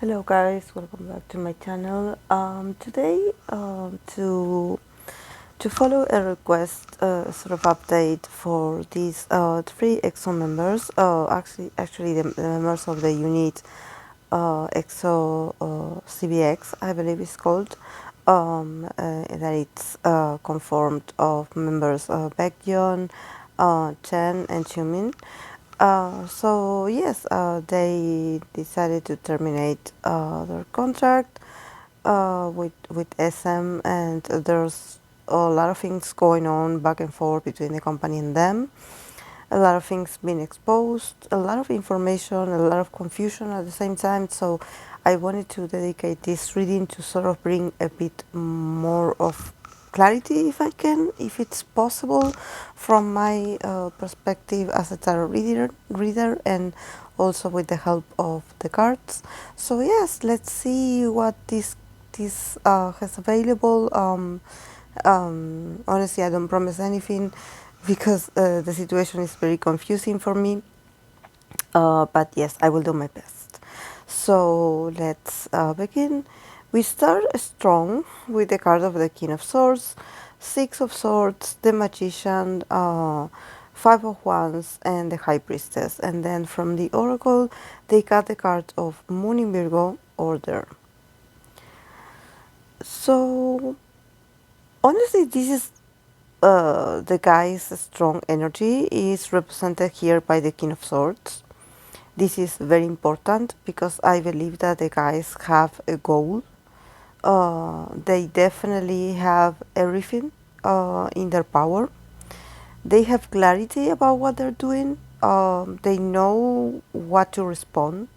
Hello guys, welcome back to my channel. Today to follow a request sort of update for these three EXO members, actually the members of the unit EXO CBX, I believe it's called, that it's conformed of members Baekjeon, Chen and Chumin. So yes, they decided to terminate their contract with SM, and there's a lot of things going on back and forth between the company and them. A lot of things being exposed, a lot of information, a lot of confusion at the same time. So I wanted to dedicate this reading to sort of bring a bit more of clarity, if I can, if it's possible, from my perspective as a tarot reader, and also with the help of the cards. So yes, let's see what this has available. Honestly, I don't promise anything because the situation is very confusing for me. But yes, I will do my best. So let's begin. We start strong with the card of the King of Swords, Six of Swords, the Magician, Five of Wands, and the High Priestess. And then from the Oracle, they got the card of Moon in Virgo, Order. So honestly, this is the guy's strong energy is represented here by the King of Swords. This is very important because I believe that the guys have a goal. They definitely have everything in their power. They have clarity about what they're doing. They know what to respond.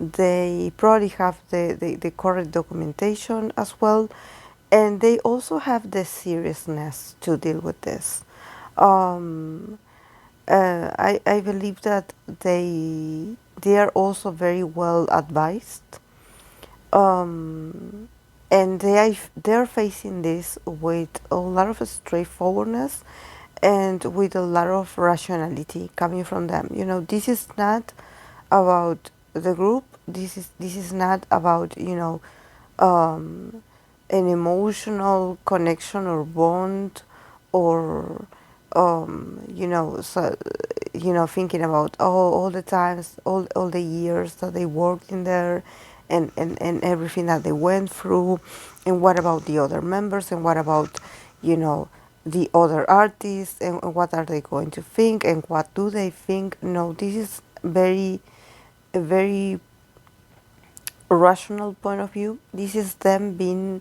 They probably have the correct documentation as well. And they also have the seriousness to deal with this. I believe that they are also very well advised, and they're facing this with a lot of straightforwardness and with a lot of rationality coming from them. You know, this is not about the group. This is not about, you know, an emotional connection or bond, or thinking about all the times, all the years that they worked in there, and everything that they went through, and what about the other members, and what about, you know, the other artists, and what are they going to think, and what do they think. No, this is a very rational point of view. This is them being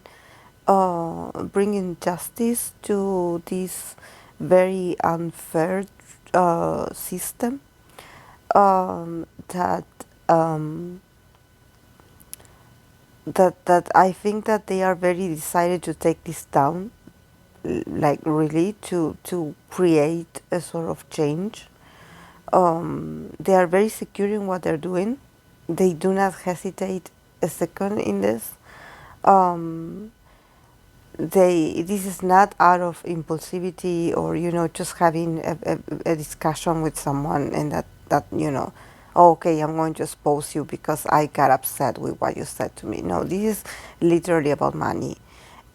bringing justice to this very unfair system, that that I think that they are very decided to take this down, like really to create a sort of change. They are very secure in what they're doing. They do not hesitate a second in this. This is not out of impulsivity, or, you know, just having a discussion with someone, and that you know, oh, okay, I'm going to expose you because I got upset with what you said to me. No, this is literally about money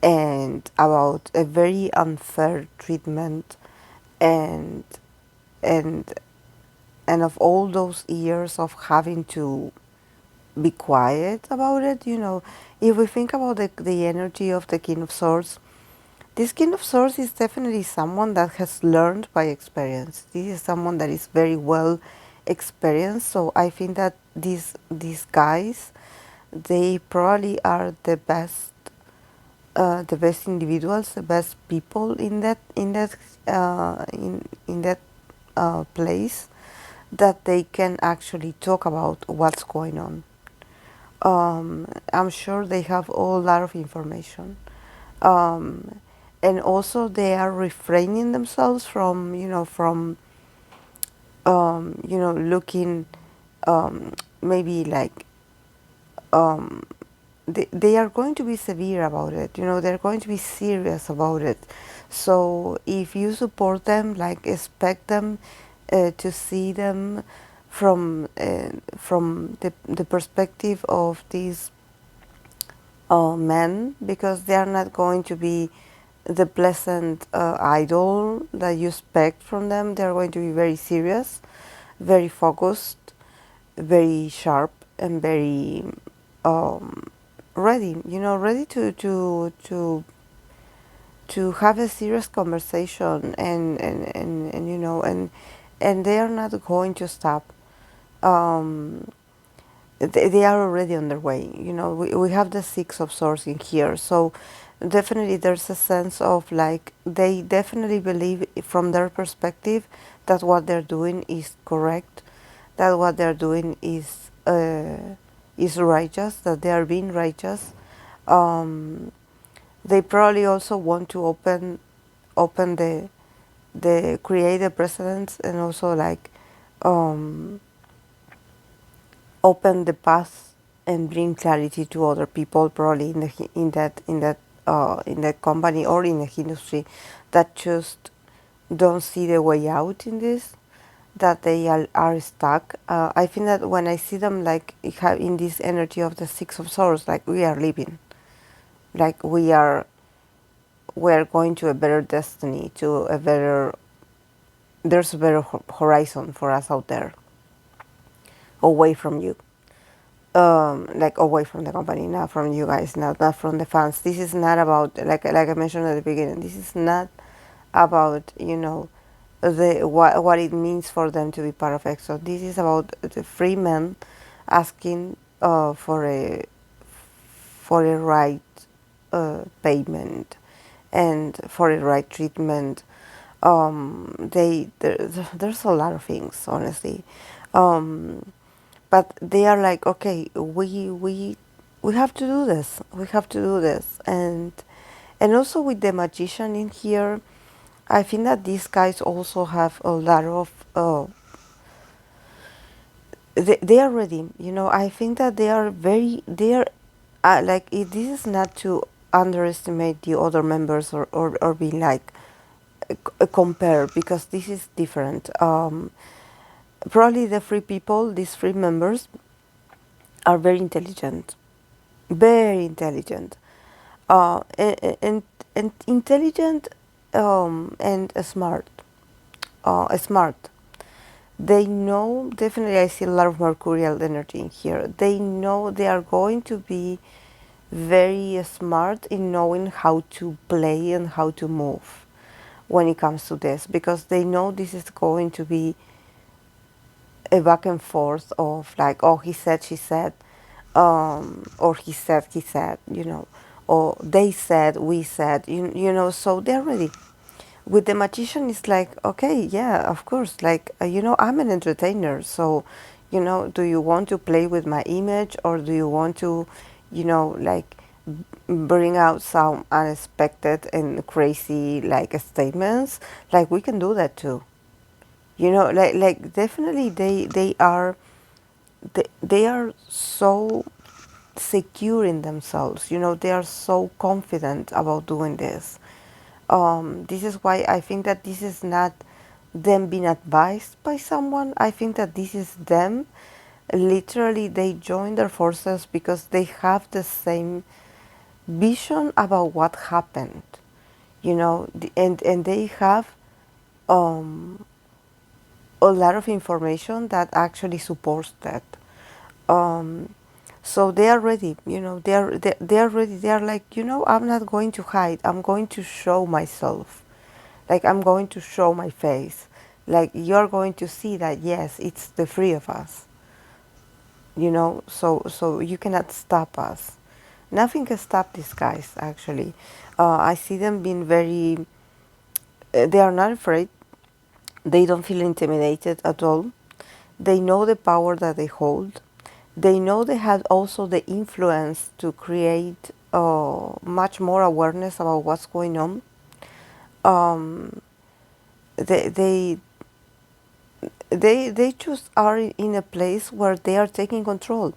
and about a very unfair treatment, and and and of all those years of having to be quiet about it. You know, if we think about the energy of the King of Swords, this King of Swords is definitely someone that has learned by experience. This is someone that is very well experienced. So I think that these guys, they probably are the best individuals, the best people in that place, that they can actually talk about what's going on. I'm sure they have a lot of information, and also they are refraining themselves from, looking, maybe like, they are going to be severe about it. You know, they're going to be serious about it. So if you support them, like, expect them to see them from the perspective of these men, because they are not going to be the pleasant idol that you expect from them. They are going to be very serious, very focused, very sharp, and very ready. Ready to have a serious conversation, and and they are not going to stop. Um, they are already on their way. We have the Six of Swords in here, so definitely there's a sense of like they definitely believe from their perspective that what they're doing is correct, that what they're doing is righteous, that they are being righteous. They probably also want to open the create a precedent, and also like um, open the path and bring clarity to other people, probably in that company or in the industry, that just don't see the way out in this, that they are stuck. I think that when I see them like in this energy of the Six of Swords, like we are living, like we're going to a better destiny, to a better, there's a better horizon for us out there, away from you. Like away from the company, not from you guys, not from the fans. This is not about, like I mentioned at the beginning, this is not about what it means for them to be part of EXO. This is about the free men asking for a right payment and for a right treatment. There's a lot of things, honestly. But they are like, okay, we have to do this. We have to do this. And also with the magician in here, I think that these guys also have a lot of they are ready. I think that they are like this is not to underestimate the other members, or be like compare, because this is different. Probably the free people, these free members, are very intelligent, very intelligent, and intelligent, and smart, smart. They know, definitely I see a lot of mercurial energy in here. They know they are going to be very smart in knowing how to play and how to move when it comes to this, because they know this is going to be a back and forth of like, oh, he said, she said, or he said, or they said, we said, so they're ready. With the magician, it's like, okay, yeah, of course, like, I'm an entertainer, so, do you want to play with my image, or do you want to, like, bring out some unexpected and crazy, like, statements? Like, we can do that too. Like definitely they are so secure in themselves. They are so confident about doing this. This is why I think that this is not them being advised by someone. I think that this is them. Literally, they join their forces because they have the same vision about what happened. And they have um, a lot of information that actually supports that. Um, so they are ready. They are ready. They are like, I'm not going to hide. I'm going to show myself. Like, I'm going to show my face. Like, you're going to see that, yes, it's the three of us. So you cannot stop us. Nothing can stop these guys, actually. I see them being very, they are not afraid. They don't feel intimidated at all. They know the power that they hold. They know they have also the influence to create much more awareness about what's going on. Um, they, they they just are in a place where they are taking control.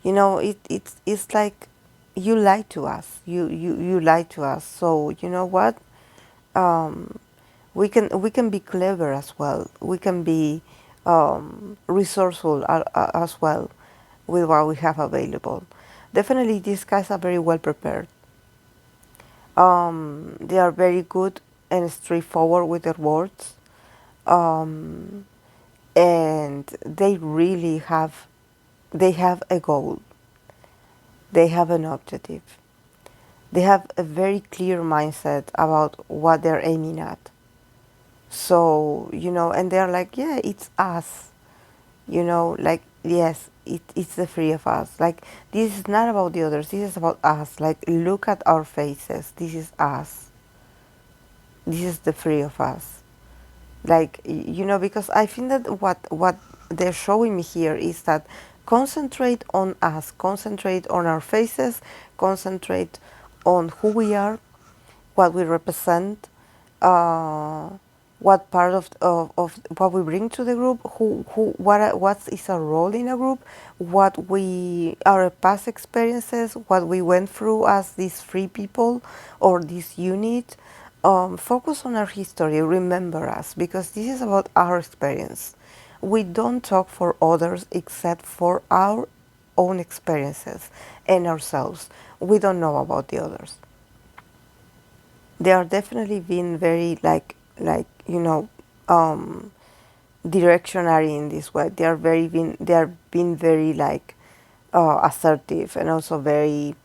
It's like, you lied to us. You lied to us. So you know what? Um, we can be clever as well. We can be resourceful as well with what we have available. Definitely, these guys are very well prepared. They are very good and straightforward with their words, um, and they have a goal. They have an objective. They have a very clear mindset about what they're aiming at. So, and they're like, yeah, it's us. Like, yes, it's the three of us. Like, this is not about the others. This is about us. Like, look at our faces. This is us. This is the three of us. Like, because I think that what they're showing me here is that concentrate on us, concentrate on our faces, concentrate on who we are, what we represent, uh, what part of what we bring to the group, what is our role in a group, what we our past experiences, what we went through as these three people or this unit. Focus on our history, remember us, because this is about our experience. We don't talk for others except for our own experiences and ourselves. We don't know about the others. They are definitely being very um, directionary in this way. They are being very assertive and also very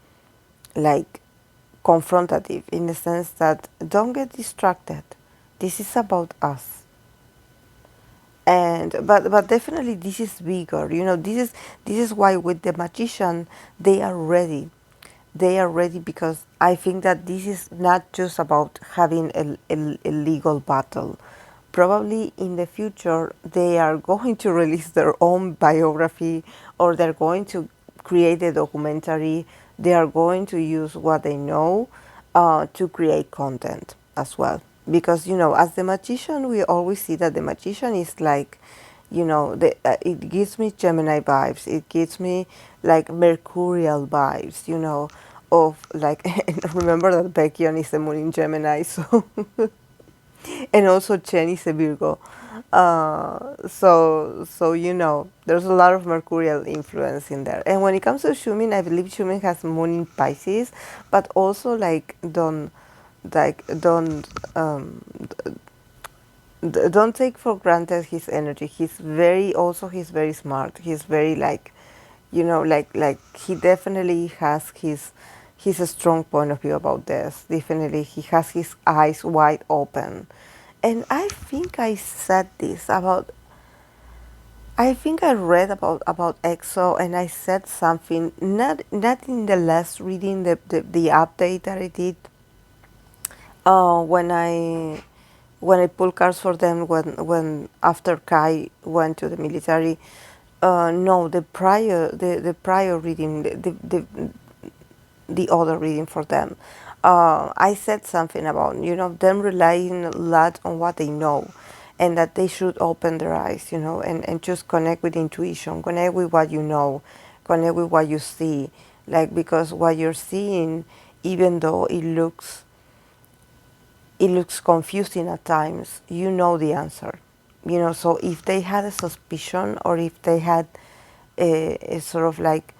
like confrontative in the sense that don't get distracted. This is about us. And but definitely this is bigger. This is why with the magician they are ready. They are ready because I think that this is not just about having a legal battle. Probably in the future they are going to release their own biography, or they're going to create a documentary. They are going to use what they know to create content as well. Because, as the magician, we always see that the magician is like, it gives me Gemini vibes. It gives me like Mercurial vibes, of like, remember that Baekhyun is the moon in Gemini, so, and also Chen is a Virgo. So there's a lot of Mercurial influence in there. And when it comes to Shumin, I believe Shumin has moon in Pisces, but also don't don't take for granted his energy. He's very smart. He's very like he definitely has his a strong point of view about this. Definitely he has his eyes wide open. And I think I said this about I think I read about EXO, and I said something not in the last reading, the update that I did uh, when I when I pulled cards for them when after Kai went to the military. No, the prior reading, the other reading for them. I said something about them relying a lot on what they know, and that they should open their eyes, and just connect with intuition, connect with what you know, connect with what you see, like, because what you're seeing, even though it looks confusing at times, you know the answer. So if they had a suspicion, or if they had a sort of like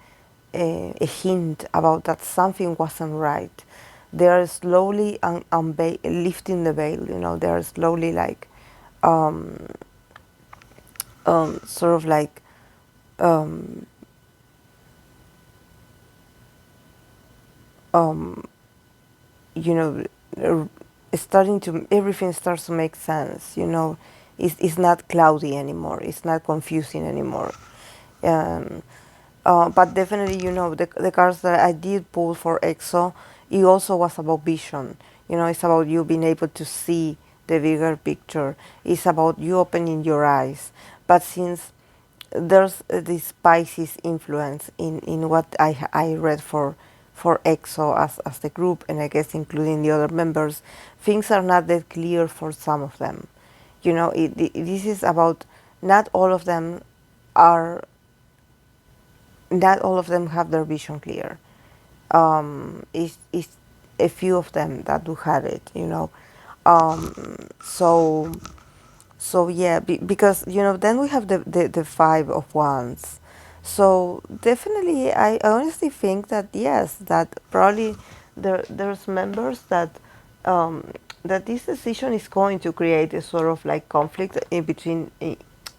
a hint about that something wasn't right, they are slowly lifting the veil. They are slowly um, sort of um, um, you know, everything starts to make sense. It's not cloudy anymore. It's not confusing anymore. Um, but definitely, the cards that I did pull for EXO, it also was about vision. It's about you being able to see the bigger picture. It's about you opening your eyes. But since there's this Pisces influence in what I read for EXO as the group, and I guess including the other members, things are not that clear for some of them. This is about not all of them are not all of them have their vision clear. It's a few of them that do have it. So So yeah, because then we have the Five of Wands. So definitely, I honestly think that yes, that probably there's members um, that this decision is going to create a sort of like conflict in between,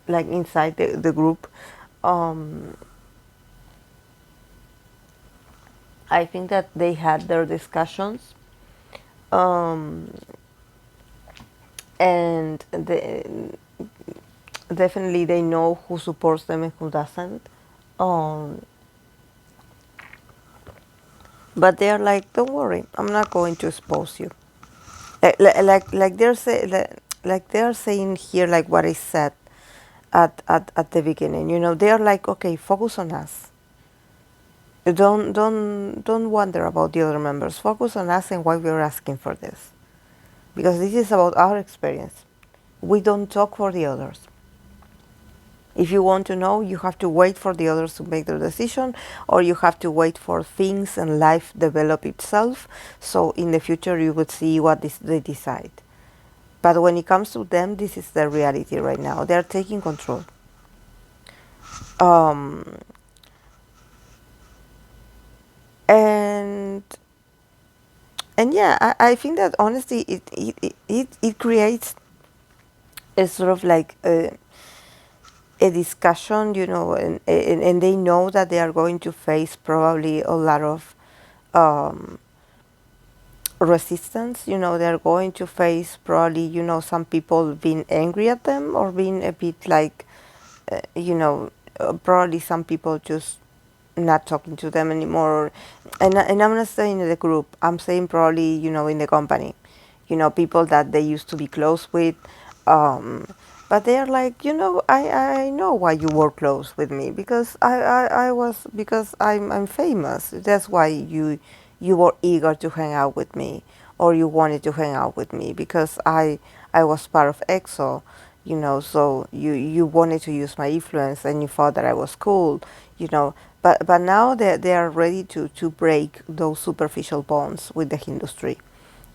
like inside the group. Um, I think that they had their discussions, um, and definitely they know who supports them and who doesn't. Um, but they're like, don't worry, I'm not going to expose you. Like like they're saying here, like what I said at the beginning. They're like, okay, focus on us. Don't wonder about the other members. Focus on us and why we're asking for this, because this is about our experience. We don't talk for the others. If you want to know, you have to wait for the others to make their decision, or you have to wait for things and life develop itself. So in the future, you would see what they decide. But when it comes to them, this is the reality right now. They're taking control. Um, and and yeah, I think that honestly, it creates a sort of like a discussion, and they know that they are going to face probably a lot of um, resistance. They're going to face probably, some people being angry at them, or being a bit like, probably some people just not talking to them anymore. And I'm not saying in the group, I'm saying probably, in the company, people that they used to be close with. Um, but they are like, I know why you were close with me, because because I'm famous. That's why you were eager to hang out with me, or you wanted to hang out with me, because I was part of EXO, so you wanted to use my influence, and you thought that I was cool, but now they are ready to break those superficial bonds with the industry.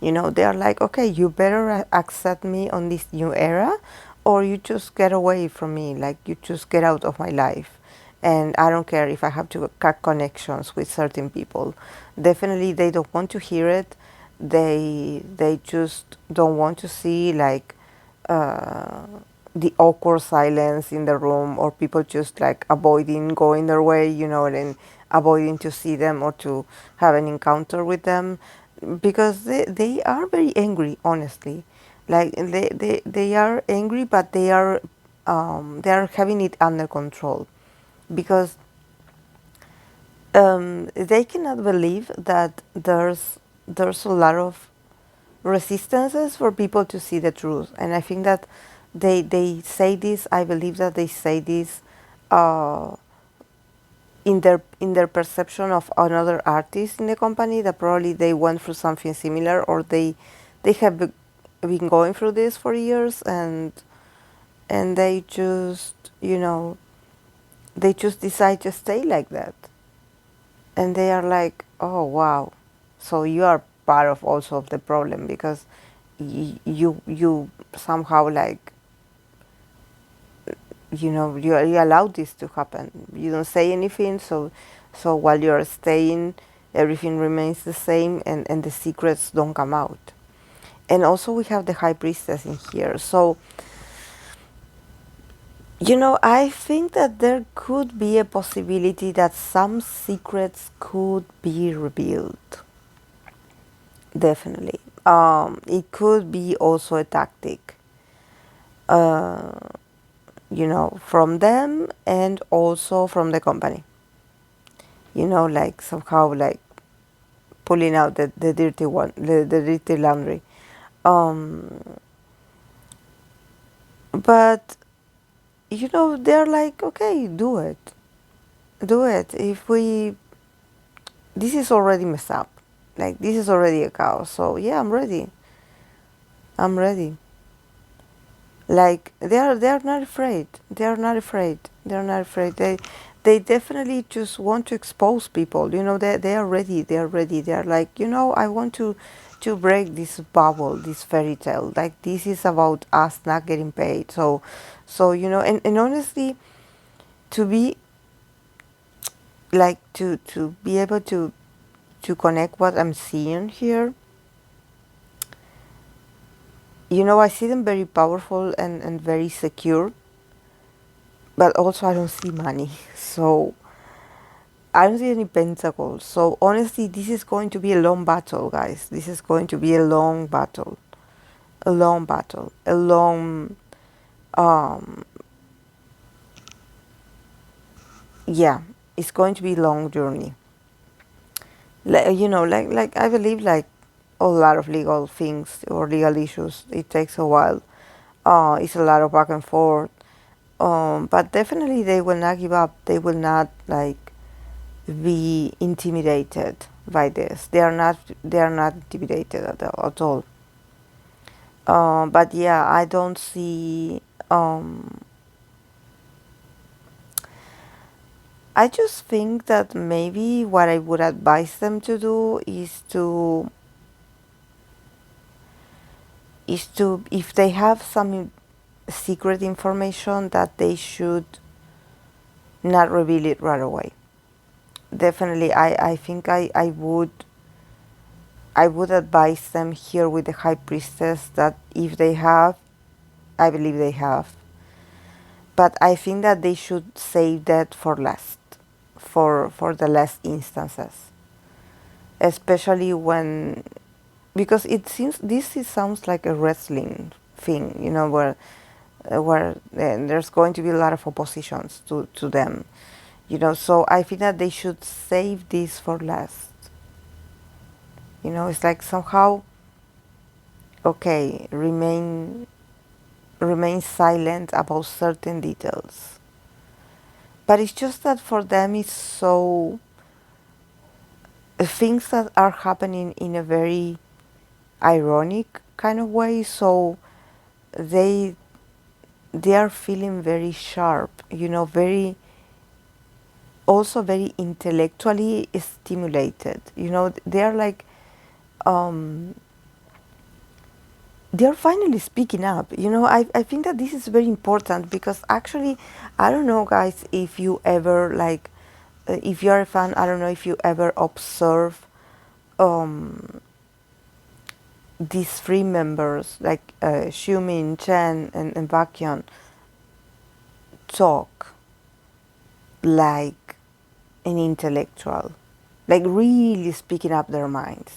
They are like, okay, you better accept me on this new era, or you just get away from me, like you just get out of my life. And I don't care if I have to cut connections with certain people. Definitely, they don't want to hear it. They just don't want to see like uh, the awkward silence in the room, or people just like avoiding going their way, and avoiding to see them or to have an encounter with them, because they are very angry, honestly. Like they are angry, but they are having it under control, because they cannot believe that there's a lot of resistances for people to see the truth. And I think that they say this, I believe that they say this uh, in their perception of another artist in the company, that probably they went through something similar, or they have been going through this for years, and they just they just decide to stay like that. And they are like, oh wow, so you are part of also of the problem, because you somehow like, you allowed this to happen. You don't say anything, so while you're staying, everything remains the same, and the secrets don't come out. And also we have the High Priestess in here. So I think that there could be a possibility that some secrets could be revealed. Definitely. It could be also a tactic, uh, from them, and also from the company. Like somehow like pulling out the dirty one, the dirty laundry. Um, but they're like, okay, do it, do it. If we, this is already messed up, like this is already a chaos. So yeah, I'm ready. I'm ready. Like they are not afraid. They are not afraid. They are not afraid. They definitely just want to expose people. They are ready. They are ready. They are like, I want to break this bubble, this fairy tale. Like, this is about us not getting paid. So you know, and honestly, to be like to be able to connect what I'm seeing here, you know, I see them very powerful and very secure, but also I don't see money. So I don't see any pentacles. So honestly, this is going to be a long battle, guys. This is going to be a long battle. A long battle. A long, um, yeah, it's going to be a long journey. You know, like I believe like a lot of legal things or legal issues, it takes a while. It's a lot of back and forth. But definitely they will not give up. They will not like be intimidated by this. They are not. They are not intimidated at all. But yeah, I don't see. I just think that maybe what I would advise them to do is to if they have some secret information, that they should not reveal it right away. Definitely, I think I would advise them here with the High Priestess that if they have, I believe they have, but I think that they should save that for last, for the last instances, especially when, because it seems sounds like a wrestling thing, you know, where there's going to be a lot of oppositions to them, you know. So I think that they should save this for last. You know, it's like somehow, okay, remain silent about certain details. But it's just that for them it's so, things that are happening in a very ironic kind of way, so they they are feeling very sharp, you know, very, also very intellectually stimulated, you know. They are like, um, they're finally speaking up, you know. I think that this is very important, because actually, I don't know, guys, if you ever like, if you're a fan, I don't know if you ever observe um, these three members, like Xiumin, Chen, and Baekhyun, talk like an intellectual, like really speaking up their minds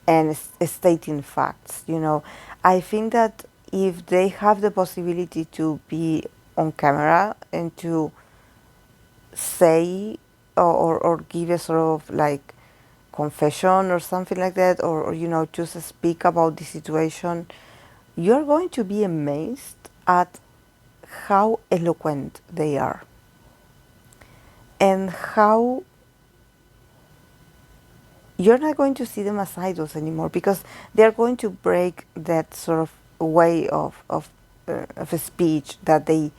and stating facts, you know. I think that if they have the possibility to be on camera and to say, or give a sort of like confession or something like that, or you know, just speak about the situation, you're going to be amazed at how eloquent they are and how you're not going to see them as idols anymore, because they're going to break that sort of way of a speech that they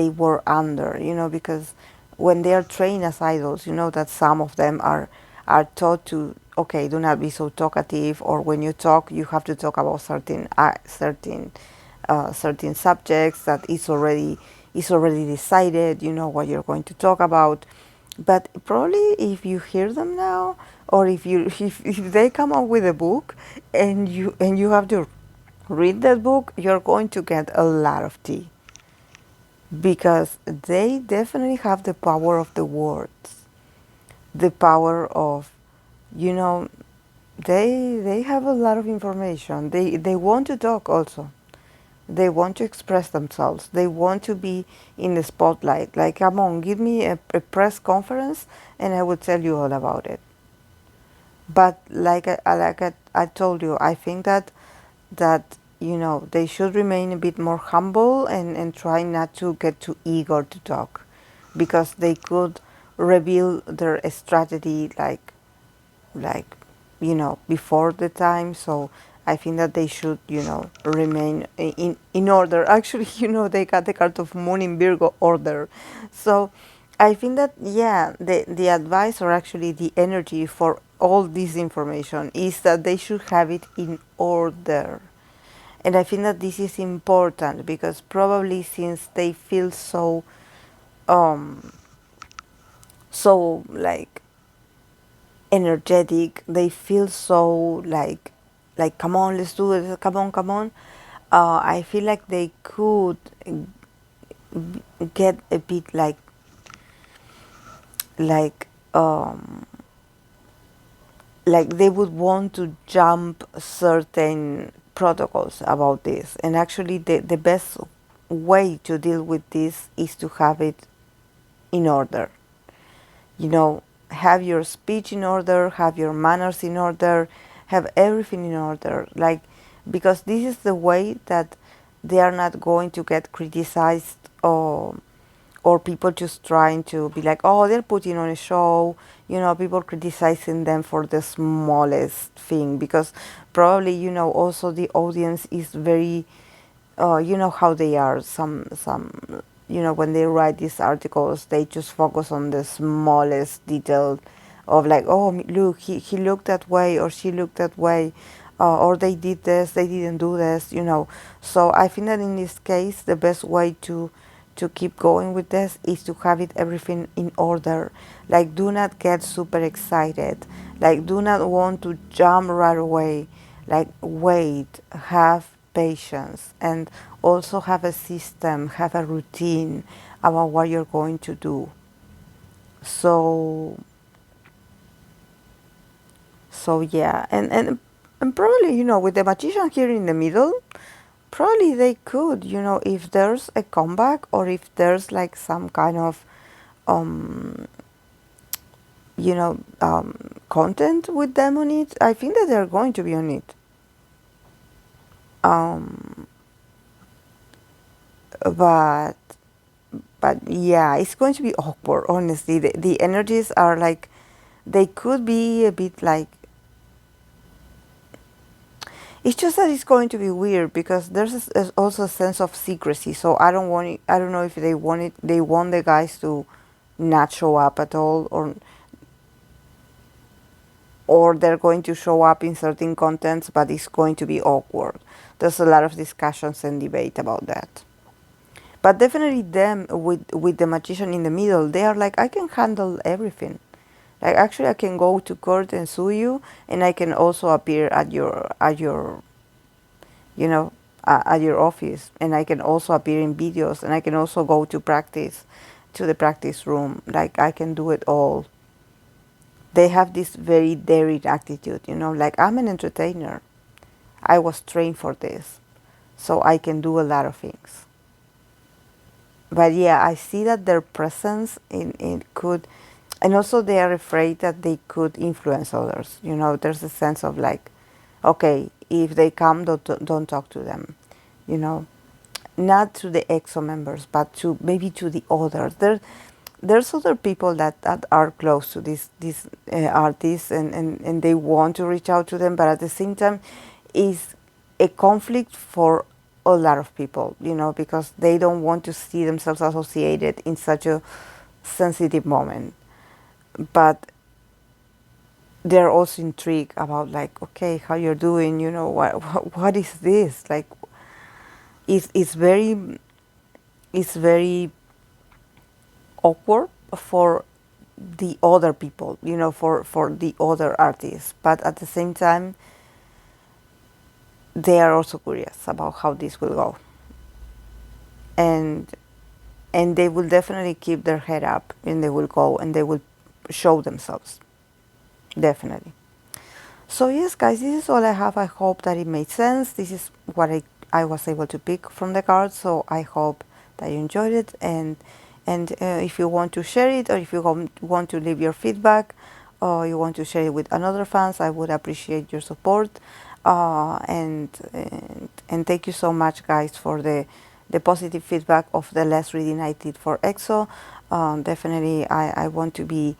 were under, you know. Because when they are trained as idols, you know that some of them are taught to, okay, do not be so talkative, or when you talk you have to talk about certain subjects that is already decided, you know, what you're going to talk about. But probably if you hear them now, or if they come up with a book and you have to read that book, you're going to get a lot of tea, because they definitely have the power of the words, the power of, you know, they have a lot of information. They want to talk also. They want to express themselves. They want to be in the spotlight. Like, come on, give me a press conference and I will tell you all about it. But like I told you, I think that you know, they should remain a bit more humble and try not to get too eager to talk, because they could reveal their strategy like you know, before the time. So I think that they should, you know, remain in order. Actually, you know, they got the card of Moon in Virgo, order. So I think that, yeah, the advice, or actually the energy for all this information, is that they should have it in order. And I think that this is important because probably since they feel so, um, so like energetic, they feel so like come on, let's do it, come on, come on. I feel like they could get a bit like um like they would want to jump certain protocols about this. And actually the best way to deal with this is to have it in order. You know, have your speech in order, have your manners in order, have everything in order. Like, because this is the way that they are not going to get criticized, or people just trying to be like, oh, they're putting on a show, you know, people criticizing them for the smallest thing, because probably, you know, also the audience is very, you know how they are, some, you know, when they write these articles, they just focus on the smallest detail of like, oh, look, he looked that way, or she looked that way, or they did this, they didn't do this, you know. So I think that in this case, the best way to keep going with this is to have it everything in order. Like, do not get super excited. Like, do not want to jump right away. Like, wait, have patience, and also have a system, have a routine about what you're going to do. So yeah, and probably, you know, with the magician here in the middle, probably they could, you know, if there's a comeback, or if there's like some kind of um you know, content with them on it, I think that they're going to be on it. um but yeah, it's going to be awkward, honestly. The energies are like, they could be a bit like, it's just that it's going to be weird because there's also a sense of secrecy. So I don't want it, I don't know if they want the guys to not show up at all, or they're going to show up in certain contents, but it's going to be awkward. There's a lot of discussions and debate about that. But definitely them with the magician in the middle, they are like, I can handle everything. Like, actually, I can go to court and sue you, and I can also appear at your you know, at your office, and I can also appear in videos, and I can also go to practice, to the practice room. Like, I can do it all. They have this very daring attitude, you know, like, I'm an entertainer. I was trained for this, so I can do a lot of things. But yeah, I see that their presence in could, and also they are afraid that they could influence others. You know, there's a sense of like, okay, if they come, don't talk to them. You know, not to the EXO members, but to maybe to the others. There's other people that are close to these artists, and they want to reach out to them, but at the same time, is a conflict for a lot of people, you know, because they don't want to see themselves associated in such a sensitive moment. But they're also intrigued about like, okay, how you're doing, you know, what is this? Like, it's very awkward for the other people, you know, for the other artists. But at the same time, they are also curious about how this will go. And they will definitely keep their head up, and they will go and they will show themselves. Definitely. So yes, guys, this is all I have. I hope that it made sense. This is what I was able to pick from the cards, so I hope that you enjoyed it. And if you want to share it, or if you want to leave your feedback, or you want to share it with another fans, I would appreciate your support. And thank you so much, guys, for the positive feedback of the last reading I did for EXO. Definitely, I want to be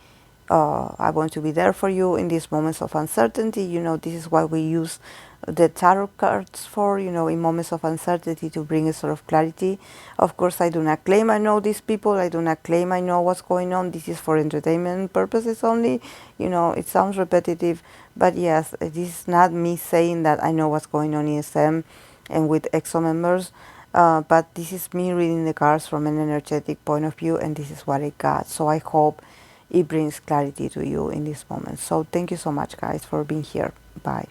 I want to be there for you in these moments of uncertainty. You know, this is what we use the tarot cards for, you know, in moments of uncertainty, to bring a sort of clarity. Of course, I do not claim I know these people. I do not claim I know what's going on. This is for entertainment purposes only. You know, it sounds repetitive, but yes, this is not me saying that I know what's going on in SM and with EXO members. But this is me reading the cards from an energetic point of view, and this is what I got. So I hope it brings clarity to you in this moment. So thank you so much, guys, for being here. Bye.